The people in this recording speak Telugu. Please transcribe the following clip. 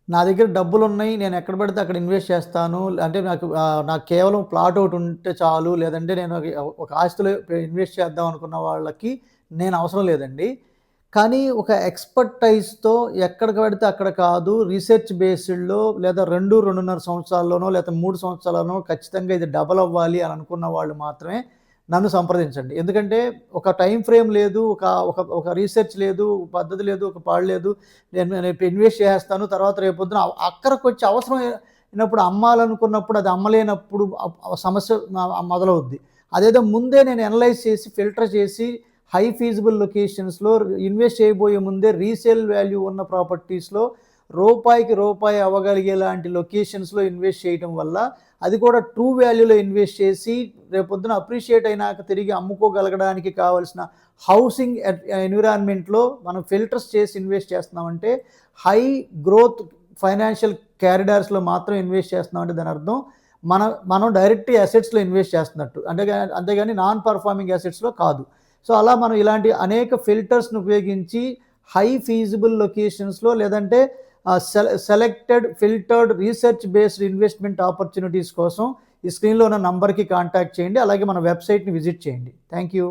నా దగ్గర డబ్బులున్నాయి. నేను ఎక్కడ పడితే అక్కడ ఇన్వెస్ట్ చేస్తాను. అంటే నాకు కేవలం ప్లాట్ ఒకటి ఉంటే చాలు. లేదంటే నేను ఒక ఆస్తిలో ఇన్వెస్ట్ చేద్దాం అనుకున్న వాళ్ళకి నేను అవసరం లేదండి. కానీ ఒక ఎక్స్‌పర్టైజ్‌తో ఎక్కడికి పడితే అక్కడ కాదు. రీసెర్చ్ బేస్డ్‌లో లేదా 2, 2.5 సంవత్సరాల్లోనో లేకపోతే 3 సంవత్సరాల్లోనో ఖచ్చితంగా ఇది డబల్ అవ్వాలి అని అనుకున్న వాళ్ళు మాత్రమే నన్ను సంప్రదించండి. ఎందుకంటే ఒక టైమ్ ఫ్రేమ్ లేదు. ఒక ఒక ఒక రీసెర్చ్ లేదు. పద్ధతి లేదు. ఒక పాడు లేదు. నేను రేపు ఇన్వెస్ట్ చేసేస్తాను. తర్వాత రేపొద్దున అక్కరకొచ్చి అవసరం అయినప్పుడు అమ్మాలనుకున్నప్పుడు అది అమ్మలేనప్పుడు సమస్య మొదలవుద్ది. అదేదో ముందే నేను అనలైజ్ చేసి, ఫిల్టర్ చేసి హై ఫీజిబుల్ లొకేషన్స్‌లో ఇన్వెస్ట్ చేయబోయే ముందే రీసేల్ వాల్యూ ఉన్న ప్రాపర్టీస్‌లో రూపాయికి రూపాయి అవ్వగలిగేలాంటి లొకేషన్స్‌లో ఇన్వెస్ట్ చేయటం వల్ల, అది కూడా ట్రూ వాల్యూలో ఇన్వెస్ట్ చేసి రేపొద్దున అప్రిషియేట్ అయినాక తిరిగి అమ్ముకోగలగడానికి కావాల్సిన హౌసింగ్ ఎన్విరాన్మెంట్‌లో మనం ఫిల్టర్స్ చేసి ఇన్వెస్ట్ చేస్తున్నామంటే, హై గ్రోత్ ఫైనాన్షియల్ కారిడార్స్‌లో మాత్రం ఇన్వెస్ట్ చేస్తున్నామంటే దాని అర్థం మనం డైరెక్ట్ అసెట్స్‌లో ఇన్వెస్ట్ చేస్తున్నట్టు. అంతేగాని నాన్ పర్ఫార్మింగ్ అసెట్స్‌లో కాదు. సో, అలా మనం ఇలాంటి అనేక ఫిల్టర్స్‌ని ఉపయోగించి హై ఫీజిబుల్ లొకేషన్స్‌లో లేదంటే selected, filtered, research based investment opportunities కోసం ఈ స్క్రీన్‌లో ఉన్న నంబర్‌కి కాంటాక్ట్ చేయండి. అలాగే మన వెబ్‌సైట్‌ని విజిట్ చేయండి. Thank you.